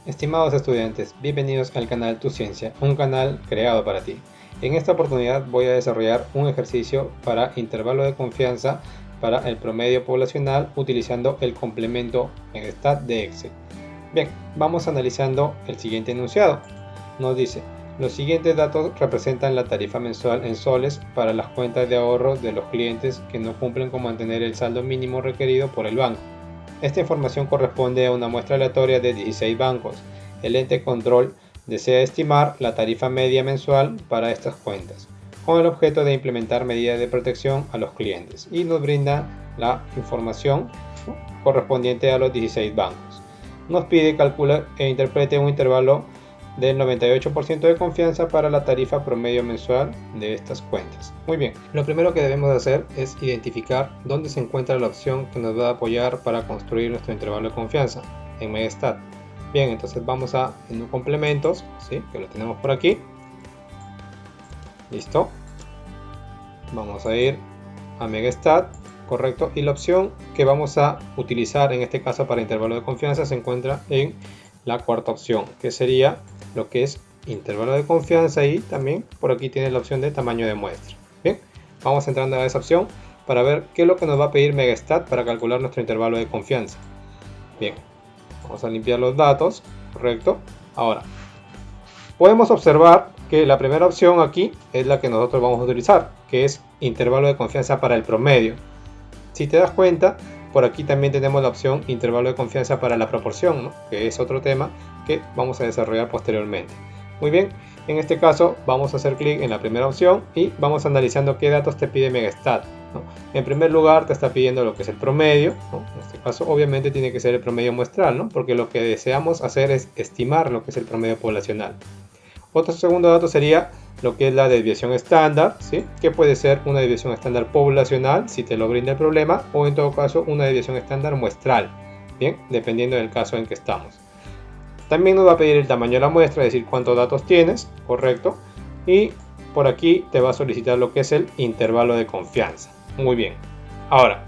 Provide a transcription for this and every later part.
Estimados estudiantes, bienvenidos al canal Tu Ciencia, un canal creado para ti. En esta oportunidad voy a desarrollar un ejercicio para intervalo de confianza para el promedio poblacional utilizando el complemento Megastat de Excel. Bien, vamos analizando el siguiente enunciado. Nos dice, los siguientes datos representan la tarifa mensual en soles para las cuentas de ahorro de los clientes que no cumplen con mantener el saldo mínimo requerido por el banco. Esta información corresponde a una muestra aleatoria de 16 bancos. El ente control desea estimar la tarifa media mensual para estas cuentas, con el objeto de implementar medidas de protección a los clientes, y nos brinda la información correspondiente a los 16 bancos. Nos pide calcular e interprete un intervalo del 98% de confianza para la tarifa promedio mensual de estas cuentas. Muy bien, lo primero que debemos hacer es identificar dónde se encuentra la opción que nos va a apoyar para construir nuestro intervalo de confianza en Megastat. Bien, entonces vamos a menú complementos, ¿sí? Que lo tenemos por aquí. Listo. Vamos a ir a Megastat, correcto, y la opción que vamos a utilizar en este caso para intervalo de confianza se encuentra en la cuarta opción, que sería lo que es intervalo de confianza, y también por aquí tiene la opción de tamaño de muestra. Bien, vamos entrando a esa opción para ver qué es lo que nos va a pedir Megastat para calcular nuestro intervalo de confianza. Bien, vamos a limpiar los datos, correcto. Ahora, podemos observar que la primera opción aquí es la que nosotros vamos a utilizar, que es intervalo de confianza para el promedio. Si te das cuenta, por aquí también tenemos la opción intervalo de confianza para la proporción, ¿no? Que es otro tema que vamos a desarrollar posteriormente. Muy bien, en este caso vamos a hacer clic en la primera opción y vamos analizando qué datos te pide Megastat, ¿no? En primer lugar te está pidiendo lo que es el promedio, ¿no? En este caso obviamente tiene que ser el promedio muestral, ¿no? Porque lo que deseamos hacer es estimar lo que es el promedio poblacional. Otro segundo dato sería lo que es la desviación estándar, ¿sí? Que puede ser una desviación estándar poblacional si te lo brinda el problema, o en todo caso una desviación estándar muestral, bien, dependiendo del caso en que estamos. También nos va a pedir el tamaño de la muestra, es decir, cuántos datos tienes, correcto, y por aquí te va a solicitar lo que es el intervalo de confianza. Muy bien. Ahora,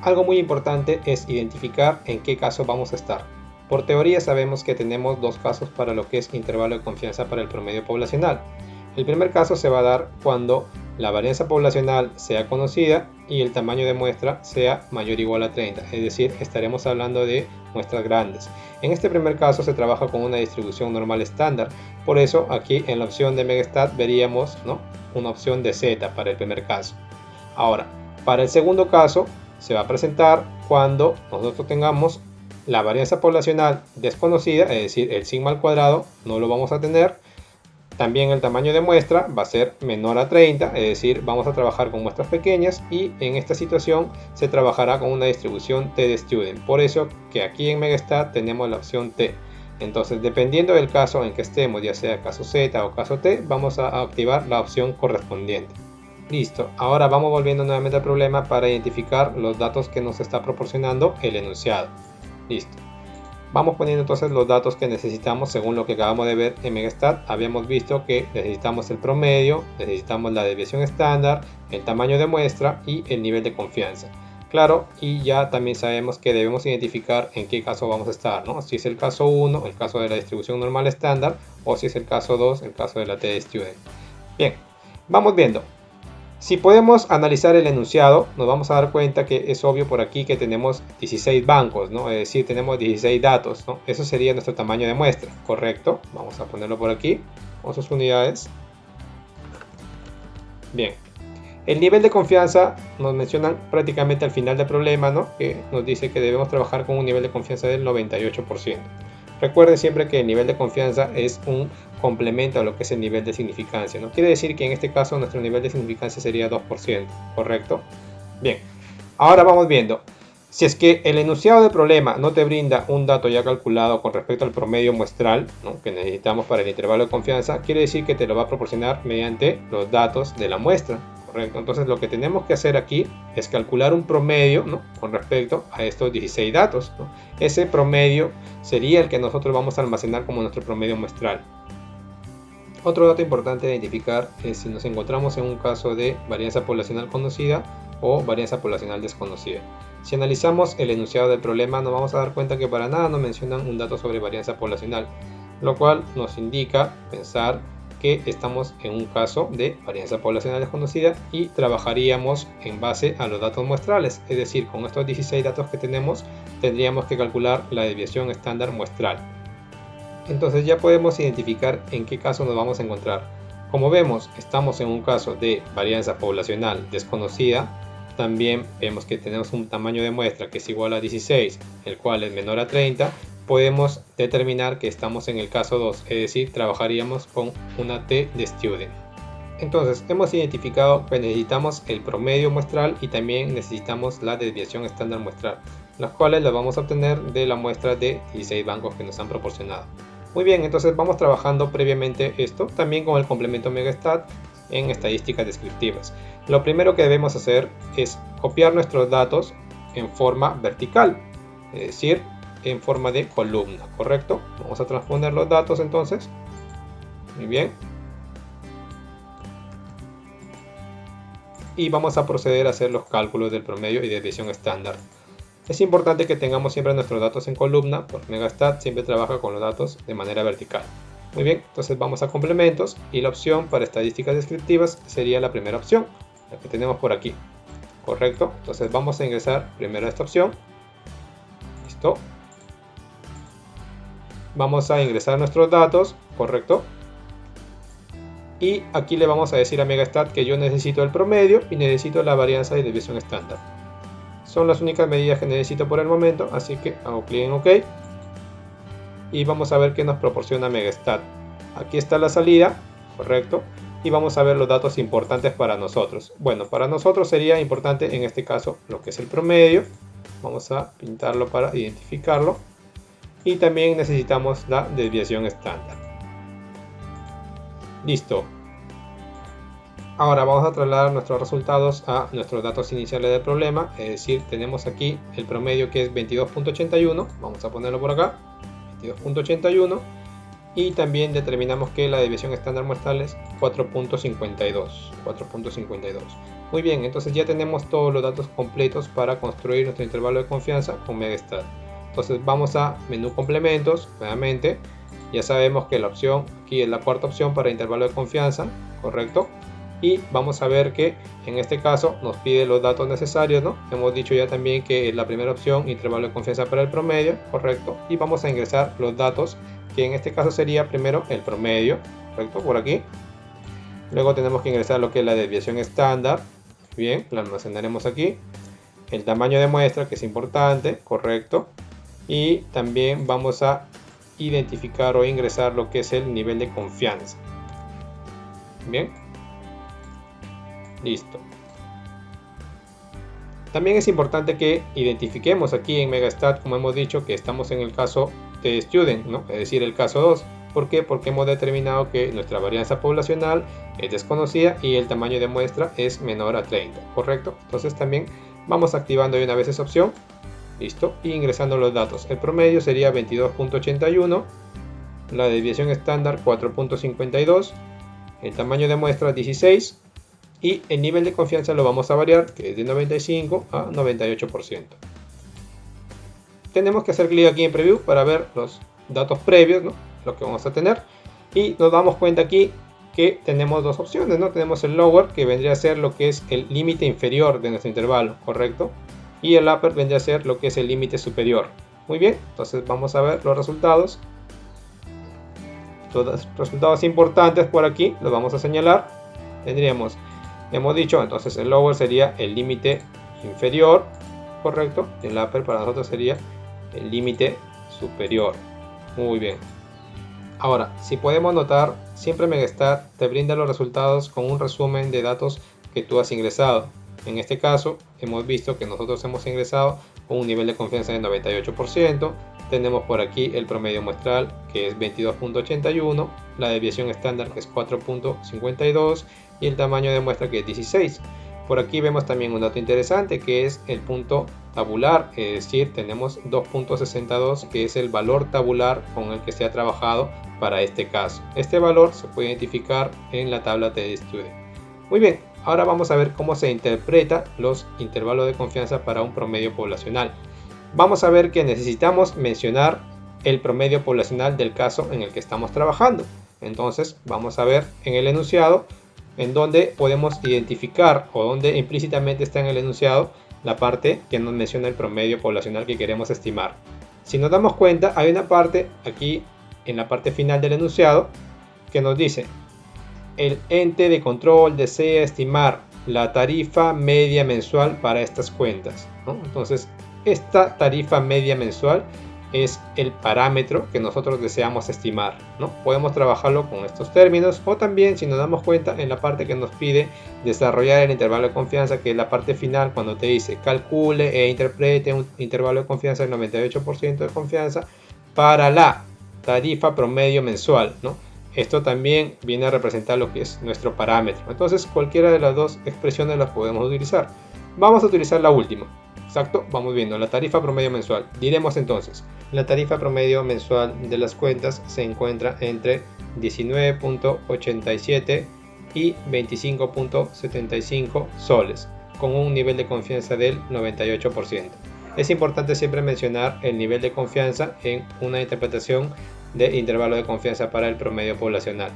algo muy importante es identificar en qué caso vamos a estar. Por teoría sabemos que tenemos dos casos para lo que es intervalo de confianza para el promedio poblacional. El primer caso se va a dar cuando la varianza poblacional sea conocida y el tamaño de muestra sea mayor o igual a 30, es decir, estaremos hablando de muestras grandes. En este primer caso se trabaja con una distribución normal estándar, por eso aquí en la opción de Megastat veríamos, ¿no?, una opción de Z para el primer caso. Ahora, para el segundo caso se va a presentar cuando nosotros tengamos la varianza poblacional desconocida, es decir, el sigma al cuadrado no lo vamos a tener. También el tamaño de muestra va a ser menor a 30, es decir, vamos a trabajar con muestras pequeñas, y en esta situación se trabajará con una distribución T de Student. Por eso que aquí en Megastat tenemos la opción T. Entonces, dependiendo del caso en que estemos, ya sea caso Z o caso T, vamos a activar la opción correspondiente. Listo, ahora vamos volviendo nuevamente al problema para identificar los datos que nos está proporcionando el enunciado. Listo. Vamos poniendo entonces los datos que necesitamos según lo que acabamos de ver en Megastat. Habíamos visto que necesitamos el promedio, necesitamos la desviación estándar, el tamaño de muestra y el nivel de confianza. Claro, y ya también sabemos que debemos identificar en qué caso vamos a estar, ¿no? Si es el caso 1, el caso de la distribución normal estándar, o si es el caso 2, el caso de la T de Student. Bien, vamos viendo. Si podemos analizar el enunciado, nos vamos a dar cuenta que es obvio por aquí que tenemos 16 bancos, ¿no? Es decir, tenemos 16 datos, ¿no? Eso sería nuestro tamaño de muestra, ¿correcto? Vamos a ponerlo por aquí, con sus unidades. Bien, el nivel de confianza nos mencionan prácticamente al final del problema, ¿no? Que nos dice que debemos trabajar con un nivel de confianza del 98%. Recuerden siempre que el nivel de confianza es un complemento a lo que es el nivel de significancia, ¿no? Quiere decir que en este caso nuestro nivel de significancia sería 2%, ¿correcto? Bien, ahora vamos viendo. Si es que el enunciado del problema no te brinda un dato ya calculado con respecto al promedio muestral, ¿no?, que necesitamos para el intervalo de confianza, quiere decir que te lo va a proporcionar mediante los datos de la muestra, ¿correcto? Entonces lo que tenemos que hacer aquí es calcular un promedio, ¿no?, con respecto a estos 16 datos, ¿no? Ese promedio sería el que nosotros vamos a almacenar como nuestro promedio muestral. Otro dato importante de identificar es si nos encontramos en un caso de varianza poblacional conocida, o varianza poblacional desconocida. Si analizamos el enunciado del problema, nos vamos a dar cuenta que para nada nos mencionan un dato sobre varianza poblacional, lo cual nos indica pensar que estamos en un caso de varianza poblacional desconocida y trabajaríamos en base a los datos muestrales, es decir, con estos 16 datos que tenemos tendríamos que calcular la desviación estándar muestral. Entonces ya podemos identificar en qué caso nos vamos a encontrar. Como vemos, estamos en un caso de varianza poblacional desconocida. También vemos que tenemos un tamaño de muestra que es igual a 16, el cual es menor a 30. Podemos determinar que estamos en el caso 2, es decir, trabajaríamos con una T de student. Entonces, hemos identificado que necesitamos el promedio muestral y también necesitamos la desviación estándar muestral, las cuales las vamos a obtener de la muestra de 16 bancos que nos han proporcionado. Muy bien, entonces vamos trabajando previamente esto también con el complemento Megastat en estadísticas descriptivas. Lo primero que debemos hacer es copiar nuestros datos en forma vertical, es decir, en forma de columna, ¿correcto? Vamos a transponer los datos entonces. Muy bien. Y vamos a proceder a hacer los cálculos del promedio y desviación estándar. Es importante que tengamos siempre nuestros datos en columna, porque Megastat siempre trabaja con los datos de manera vertical. Muy bien, entonces vamos a complementos y la opción para estadísticas descriptivas sería la primera opción, la que tenemos por aquí. ¿Correcto? Entonces vamos a ingresar primero a esta opción. Listo. Vamos a ingresar nuestros datos, ¿correcto? Y aquí le vamos a decir a Megastat que yo necesito el promedio y necesito la varianza de desviación estándar. Son las únicas medidas que necesito por el momento, así que hago clic en OK. Y vamos a ver qué nos proporciona Megastat. Aquí está la salida, ¿correcto? Y vamos a ver los datos importantes para nosotros. Bueno, para nosotros sería importante en este caso lo que es el promedio. Vamos a pintarlo para identificarlo. Y también necesitamos la desviación estándar. Listo. Ahora vamos a trasladar nuestros resultados a nuestros datos iniciales del problema. Es decir, tenemos aquí el promedio que es 22.81. Vamos a ponerlo por acá. 22.81. Y también determinamos que la desviación estándar muestral es 4.52. Muy bien, entonces ya tenemos todos los datos completos para construir nuestro intervalo de confianza con Megastat. Entonces vamos a menú complementos, nuevamente. Ya sabemos que la opción aquí es la cuarta opción para intervalo de confianza, ¿correcto? Y vamos a ver que en este caso nos pide los datos necesarios, ¿no? Hemos dicho ya también que es la primera opción, intervalo de confianza para el promedio, ¿correcto? Y vamos a ingresar los datos, que en este caso sería primero el promedio, ¿correcto? Por aquí. Luego tenemos que ingresar lo que es la desviación estándar. Bien, la almacenaremos aquí. El tamaño de muestra, que es importante, ¿correcto? Y también vamos a identificar o ingresar lo que es el nivel de confianza. Bien. Listo. También es importante que identifiquemos aquí en Megastat, como hemos dicho, que estamos en el caso de Student, ¿no? Es decir, el caso 2. ¿Por qué? Porque hemos determinado que nuestra varianza poblacional es desconocida y el tamaño de muestra es menor a 30, ¿correcto? Entonces también vamos activando de una vez esa opción. Listo, y ingresando los datos. El promedio sería 22.81, la desviación estándar 4.52, el tamaño de muestra 16 y el nivel de confianza lo vamos a variar, que es de 95 a 98%. Tenemos que hacer clic aquí en Preview para ver los datos previos, ¿no? Lo que vamos a tener, y nos damos cuenta aquí que tenemos dos opciones, ¿no? Tenemos el lower, que vendría a ser lo que es el límite inferior de nuestro intervalo, ¿correcto? Y el upper vendría a ser lo que es el límite superior. Muy bien, entonces vamos a ver los resultados. Los resultados importantes por aquí los vamos a señalar. Tendríamos, hemos dicho, entonces el lower sería el límite inferior, correcto. Y el upper para nosotros sería el límite superior. Muy bien. Ahora, si podemos notar, siempre Megastat te brinda los resultados con un resumen de datos que tú has ingresado. En este caso, hemos visto que nosotros hemos ingresado con un nivel de confianza de 98%. Tenemos por aquí el promedio muestral, que es 22.81, la desviación estándar, que es 4.52, y el tamaño de muestra, que es 16. Por aquí vemos también un dato interesante, que es el punto tabular, es decir, tenemos 2.62, que es el valor tabular con el que se ha trabajado para este caso. Este valor se puede identificar en la tabla de Student. Muy bien, Ahora vamos a ver cómo se interpreta los intervalos de confianza para un promedio poblacional. Vamos a ver que necesitamos mencionar el promedio poblacional del caso en el que estamos trabajando. Entonces vamos a ver en el enunciado en donde podemos identificar o donde implícitamente está en el enunciado la parte que nos menciona el promedio poblacional que queremos estimar. Si nos damos cuenta, hay una parte aquí en la parte final del enunciado que nos dice: el ente de control desea estimar la tarifa media mensual para estas cuentas, ¿no? Entonces, esta tarifa media mensual es el parámetro que nosotros deseamos estimar, ¿no? Podemos trabajarlo con estos términos, o también, si nos damos cuenta, en la parte que nos pide desarrollar el intervalo de confianza, que es la parte final, cuando te dice calcule e interprete un intervalo de confianza del 98% de confianza para la tarifa promedio mensual, ¿no? Esto también viene a representar lo que es nuestro parámetro. Entonces, cualquiera de las dos expresiones las podemos utilizar. Vamos a utilizar la última. Exacto, vamos viendo la tarifa promedio mensual. Diremos entonces, la tarifa promedio mensual de las cuentas se encuentra entre 19.87 y 25.75 soles, con un nivel de confianza del 98%. Es importante siempre mencionar el nivel de confianza en una interpretación de intervalo de confianza para el promedio poblacional.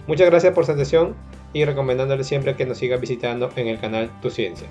Muchas gracias por su atención y recomendándole siempre que nos siga visitando en el canal Tu Ciencia.